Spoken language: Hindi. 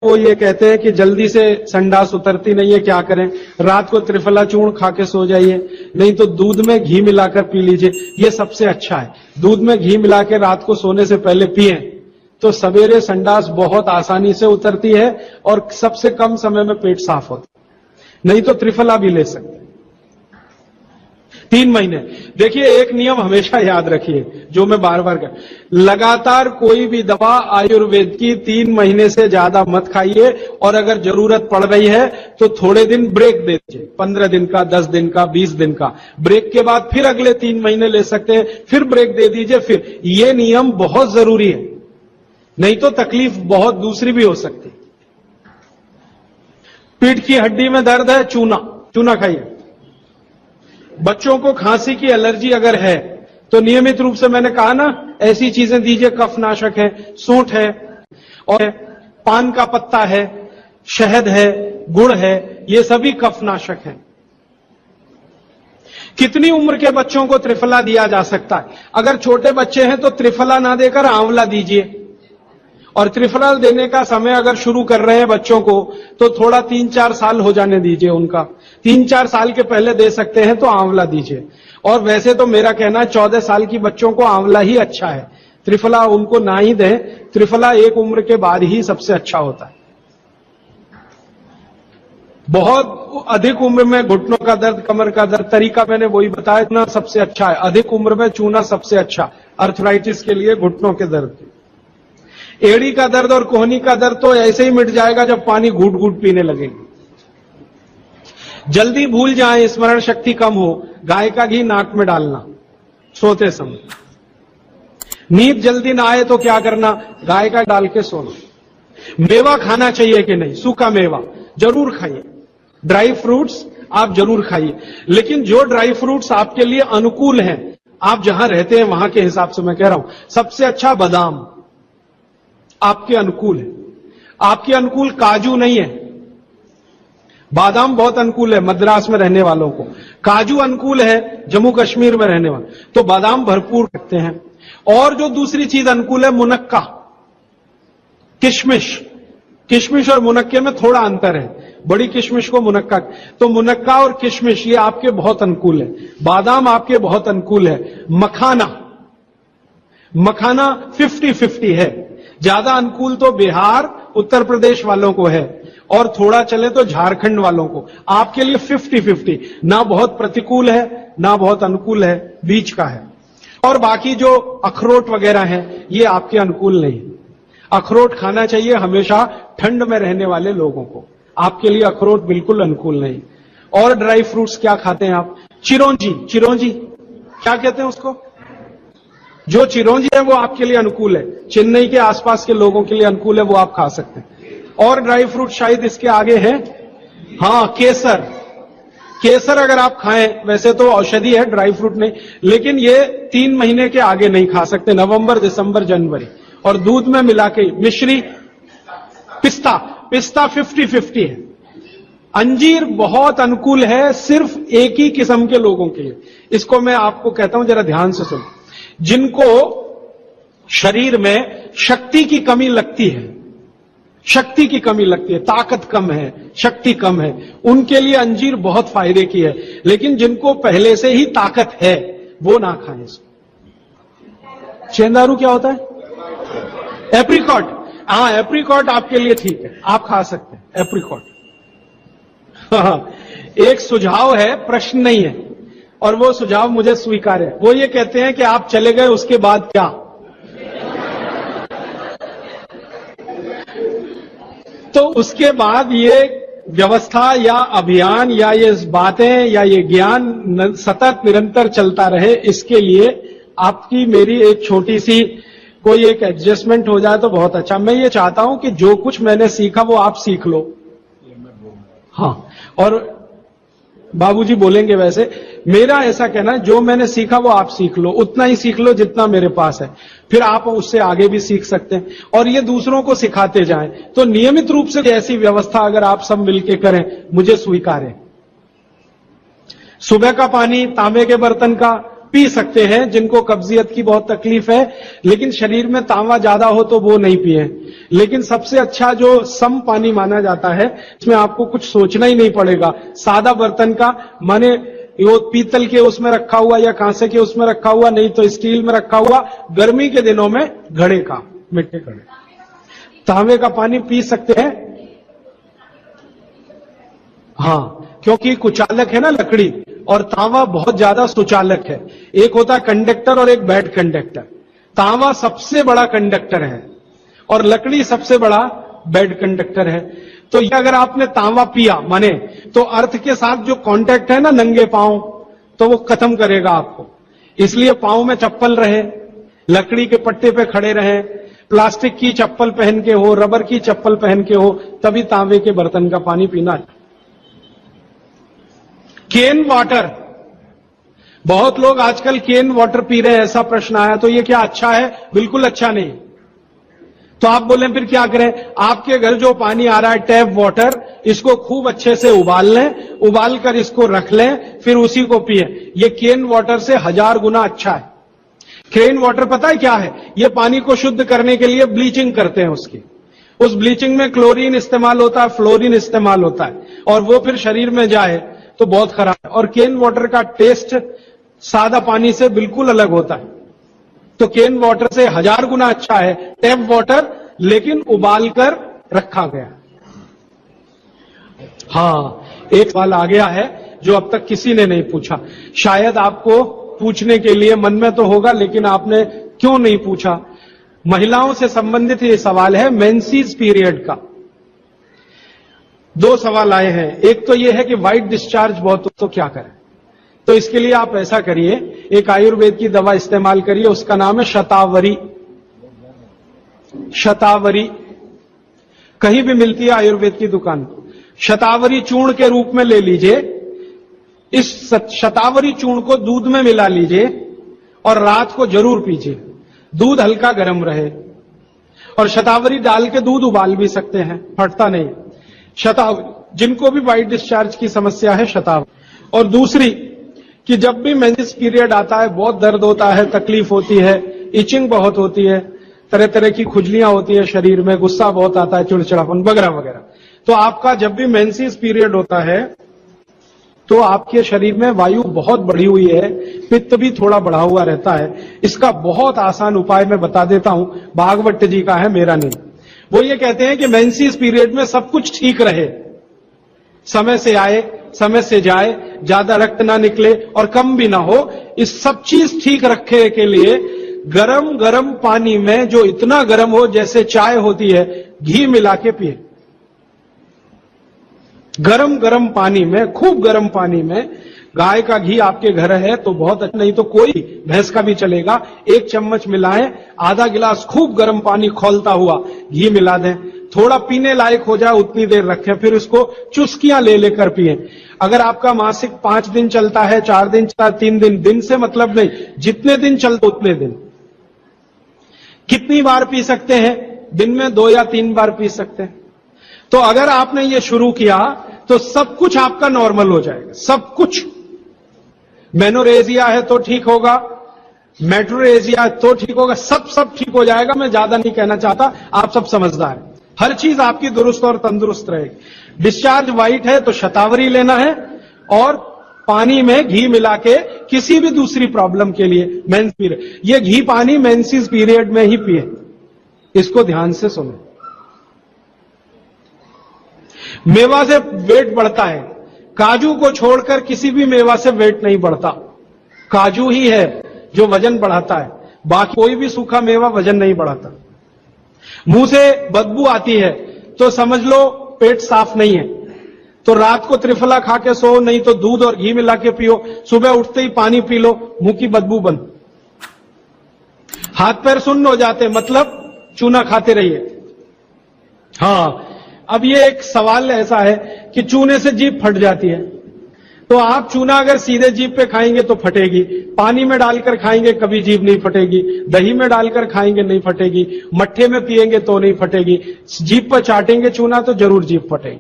वो ये कहते हैं कि जल्दी से संडास उतरती नहीं है, क्या करें? रात को त्रिफला चूर्ण खा के सो जाइए, नहीं तो दूध में घी मिलाकर पी लीजिए, ये सबसे अच्छा है। दूध में घी मिला के रात को सोने से पहले पिए तो सवेरे संडास बहुत आसानी से उतरती है और सबसे कम समय में पेट साफ होता है। नहीं तो त्रिफला भी ले सकते 3 महीने। देखिए, एक नियम हमेशा याद रखिए जो मैं बार बार कह, लगातार कोई भी दवा आयुर्वेद की 3 महीने से ज्यादा मत खाइए, और अगर जरूरत पड़ रही है तो थोड़े दिन ब्रेक दे दीजिए, 15 दिन का, 10 दिन का, 20 दिन का ब्रेक के बाद फिर अगले 3 महीने ले सकते हैं, फिर ब्रेक दे दीजिए। फिर ये नियम बहुत जरूरी है, नहीं तो तकलीफ बहुत दूसरी भी हो सकती। पीठ की हड्डी में दर्द है, चूना खाइए। बच्चों को खांसी की एलर्जी अगर है तो नियमित रूप से, मैंने कहा ना, ऐसी चीजें दीजिए, कफनाशक है, सूंठ है, और पान का पत्ता है, शहद है, गुड़ है, ये सभी कफनाशक हैं। कितनी उम्र के बच्चों को त्रिफला दिया जा सकता है? अगर छोटे बच्चे हैं तो त्रिफला ना देकर आंवला दीजिए, और त्रिफला देने का समय अगर शुरू कर रहे हैं बच्चों को तो थोड़ा 3-4 साल हो जाने दीजिए उनका। 3-4 साल के पहले दे सकते हैं तो आंवला दीजिए। और वैसे तो मेरा कहना है 14 साल की बच्चों को आंवला ही अच्छा है, त्रिफला उनको ना ही दें। त्रिफला एक उम्र के बाद ही सबसे अच्छा होता है। बहुत अधिक उम्र में घुटनों का दर्द, कमर का दर्द, तरीका मैंने वही बताया, चूना सबसे अच्छा है। अधिक उम्र में चूना सबसे अच्छा, अर्थराइटिस के लिए, घुटनों के दर्द के। एड़ी का दर्द और कोहनी का दर्द तो ऐसे ही मिट जाएगा जब पानी घूट घूट पीने लगेंगे। जल्दी भूल जाए, स्मरण शक्ति कम हो, गाय का घी नाक में डालना सोते समय। नींद जल्दी ना आए तो क्या करना? गाय का डाल के सोना। मेवा खाना चाहिए कि नहीं? सूखा मेवा जरूर खाइए, ड्राई फ्रूट्स आप जरूर खाइए, लेकिन जो ड्राई फ्रूट्स आपके लिए अनुकूल हैं, आप जहां रहते हैं वहां के हिसाब से मैं कह रहा हूं, सबसे अच्छा बादाम आपके अनुकूल है। आपके अनुकूल काजू नहीं है। बादाम बहुत अनुकूल है मद्रास में रहने वालों को, काजू अनुकूल है जम्मू कश्मीर में रहने वाले, तो बादाम भरपूर रखते हैं। और जो दूसरी चीज अनुकूल है, मुनक्का, किशमिश और मुनक्के में थोड़ा अंतर है। बड़ी किशमिश को मुनक्का, तो मुनक्का और किशमिश ये आपके बहुत अनुकूल है। बादाम आपके बहुत अनुकूल है। मखाना 50-50 है। ज्यादा अनुकूल तो बिहार, उत्तर प्रदेश वालों को है, और थोड़ा चले तो झारखंड वालों को। आपके लिए 50-50, ना बहुत प्रतिकूल है ना बहुत अनुकूल है, बीच का है। और बाकी जो अखरोट वगैरह है ये आपके अनुकूल नहीं। अखरोट खाना चाहिए हमेशा ठंड में रहने वाले लोगों को, आपके लिए अखरोट बिल्कुल अनुकूल नहीं। और ड्राई फ्रूट्स क्या खाते हैं आप? चिरौंजी क्या कहते हैं उसको? जो चिरौंजी है वो आपके लिए अनुकूल है, चेन्नई के आसपास के लोगों के लिए अनुकूल है, वो आप खा सकते हैं। और ड्राई फ्रूट शायद इसके आगे है, हां, केसर अगर आप खाएं, वैसे तो औषधि है, ड्राई फ्रूट नहीं, लेकिन ये 3 महीने के आगे नहीं खा सकते, नवंबर, दिसंबर, जनवरी। और दूध में मिला के मिश्री, पिस्ता 50-50 है। अंजीर बहुत अनुकूल है सिर्फ एक ही किस्म के लोगों के लिए। इसको मैं आपको कहता हूं, जरा ध्यान से सुनो। जिनको शरीर में शक्ति की कमी लगती है, ताकत कम है, शक्ति कम है, उनके लिए अंजीर बहुत फायदे की है। लेकिन जिनको पहले से ही ताकत है वो ना खाएं इसको। चेंदारू क्या होता है? एप्रिकॉट, हाँ, एप्रिकॉट आपके लिए ठीक है, आप खा सकते हैं एप्रिकॉट। एक सुझाव है, प्रश्न नहीं है, और वो सुझाव मुझे स्वीकार है। वो ये कहते हैं कि आप चले गए उसके बाद क्या? तो उसके बाद ये व्यवस्था या अभियान या ये बातें या ये ज्ञान सतत निरंतर चलता रहे, इसके लिए आपकी मेरी एक छोटी सी कोई एक एडजस्टमेंट हो जाए तो बहुत अच्छा। मैं ये चाहता हूं कि जो कुछ मैंने सीखा वो आप सीख लो। हाँ, और बाबूजी बोलेंगे वैसे, मेरा ऐसा कहना है, जो मैंने सीखा वो आप सीख लो, उतना ही सीख लो जितना मेरे पास है, फिर आप उससे आगे भी सीख सकते हैं, और ये दूसरों को सिखाते जाएं। तो नियमित रूप से ऐसी व्यवस्था अगर आप सब मिलकर करें, मुझे स्वीकार है। सुबह का पानी तांबे के बर्तन का पी सकते हैं, जिनको कब्जियत की बहुत तकलीफ है, लेकिन शरीर में तांवा ज्यादा हो तो वो नहीं पिए। लेकिन सबसे अच्छा जो सम पानी माना जाता है, इसमें आपको कुछ सोचना ही नहीं पड़ेगा। सादा बर्तन का, माने वो पीतल के उसमें रखा हुआ या कांसे के उसमें रखा हुआ, नहीं तो स्टील में रखा हुआ, गर्मी के दिनों में घड़े का, मिट्टी घड़े, तांबे का पानी पी सकते हैं। हाँ, क्योंकि कुचालक है ना लकड़ी, और तांवा बहुत ज्यादा सुचालक है। एक होता है कंडक्टर और एक बैड कंडक्टर। तांवा सबसे बड़ा कंडक्टर है और लकड़ी सबसे बड़ा बैड कंडक्टर है। तो ये अगर आपने तांवा पिया माने, तो अर्थ के साथ जो कांटेक्ट है ना नंगे पांव, तो वो खत्म करेगा आपको। इसलिए पांव में चप्पल रहे, लकड़ी के पट्टे पे खड़े रहे, प्लास्टिक की चप्पल पहन के हो, रबर की चप्पल पहन के हो, तभी तांबे के बर्तन का पानी पीना है। केन वाटर, बहुत लोग आजकल केन वाटर पी रहे हैं, ऐसा प्रश्न आया। तो ये क्या अच्छा है? बिल्कुल अच्छा नहीं। तो आप बोले फिर क्या करें? आपके घर जो पानी आ रहा है टैप वाटर, इसको खूब अच्छे से उबाल लें, उबाल कर इसको रख लें, फिर उसी को पिए। ये केन वाटर से 1000 गुना अच्छा है। केन वाटर पता है क्या है? ये पानी को शुद्ध करने के लिए ब्लीचिंग करते हैं उसकी। उस ब्लीचिंग में क्लोरीन इस्तेमाल होता है, फ्लोरीन इस्तेमाल होता है, और वो फिर शरीर में जाए तो बहुत खराब है। और केन वाटर का टेस्ट सादा पानी से बिल्कुल अलग होता है। तो केन वाटर से 1000 गुना अच्छा है टैप वाटर, लेकिन उबाल कर रखा गया। हां, एक सवाल आ गया है जो अब तक किसी ने नहीं पूछा। शायद आपको पूछने के लिए मन में तो होगा, लेकिन आपने क्यों नहीं पूछा? महिलाओं से संबंधित ये सवाल है, मेंसेस पीरियड का। 2 सवाल आए हैं। एक तो यह है कि व्हाइट डिस्चार्ज बहुत, तो क्या करें? तो इसके लिए आप ऐसा करिए, एक आयुर्वेद की दवा इस्तेमाल करिए, उसका नाम है शतावरी। शतावरी कहीं भी मिलती है आयुर्वेद की दुकान पर। शतावरी चूर्ण के रूप में ले लीजिए। इस शतावरी चूर्ण को दूध में मिला लीजिए और रात को जरूर पीजिए। दूध हल्का गर्म रहे, और शतावरी डाल के दूध उबाल भी सकते हैं, फटता नहीं। शतावरी, जिनको भी व्हाइट डिस्चार्ज की समस्या है, शतावरी। और दूसरी कि जब भी मेंसेस पीरियड आता है, बहुत दर्द होता है, तकलीफ होती है, इचिंग बहुत होती है, तरह तरह की खुजलियां होती है शरीर में, गुस्सा बहुत आता है, चिड़चिड़ापन वगैरह वगैरह। तो आपका जब भी मेंसेस पीरियड होता है तो आपके शरीर में वायु बहुत बढ़ी हुई है, पित्त भी थोड़ा बढ़ा हुआ रहता है। इसका बहुत आसान उपाय मैं बता देता हूं, भागवत जी का है, मेरा नहीं। वो ये कहते हैं कि मेंसेस पीरियड में सब कुछ ठीक रहे, समय से आए, समय से जाए, ज्यादा रक्त ना निकले और कम भी ना हो, इस सब चीज ठीक रखने के लिए गरम गरम पानी में, जो इतना गरम हो जैसे चाय होती है, घी मिला के पिए। गरम गरम पानी में, खूब गरम पानी में, गाय का घी आपके घर है तो बहुत अच्छा, नहीं तो कोई भैंस का भी चलेगा, 1 चम्मच मिलाएं, आधा गिलास खूब गर्म पानी खौलता हुआ घी मिला दें, थोड़ा पीने लायक हो जाए उतनी देर रखें, फिर उसको चुस्कियां ले लेकर पिए। अगर आपका मासिक 5 दिन चलता है, 4 दिन चलता है, 3 दिन, दिन से मतलब नहीं, जितने दिन चलते उतने दिन। कितनी बार पी सकते हैं? दिन में 2 या 3 बार पी सकते हैं। तो अगर आपने ये शुरू किया तो सब कुछ आपका नॉर्मल हो जाएगा, सब कुछ। मेनोरेजिया है तो ठीक होगा, मेट्रोरेजिया है तो ठीक होगा, सब ठीक हो जाएगा। मैं ज्यादा नहीं कहना चाहता, आप सब समझदार हैं। हर चीज आपकी दुरुस्त और तंदुरुस्त रहेगी। डिस्चार्ज व्हाइट है तो शतावरी लेना है, और पानी में घी मिला के, किसी भी दूसरी प्रॉब्लम के लिए, मेंस पीरियड, ये घी पानी मेंसेस पीरियड में ही पिए। इसको ध्यान से सुनो। मेवा से वेट बढ़ता है, काजू को छोड़कर किसी भी मेवा से वेट नहीं बढ़ता। काजू ही है जो वजन बढ़ाता है, बाकी कोई भी सूखा मेवा वजन नहीं बढ़ाता। मुंह से बदबू आती है तो समझ लो पेट साफ नहीं है, तो रात को त्रिफला खा के सो, नहीं तो दूध और घी मिला के पियो, सुबह उठते ही पानी पी लो, मुंह की बदबू बंद। हाथ पैर सुन्न हो जाते, मतलब चूना खाते रहिए। हां, अब ये एक सवाल ऐसा है कि चूने से जीभ फट जाती है, तो आप चूना अगर सीधे जीभ पे खाएंगे तो फटेगी, पानी में डालकर खाएंगे कभी जीभ नहीं फटेगी, दही में डालकर खाएंगे नहीं फटेगी, मट्ठे में पिएंगे तो नहीं फटेगी, जीभ पर चाटेंगे चूना तो जरूर जीभ फटेगी।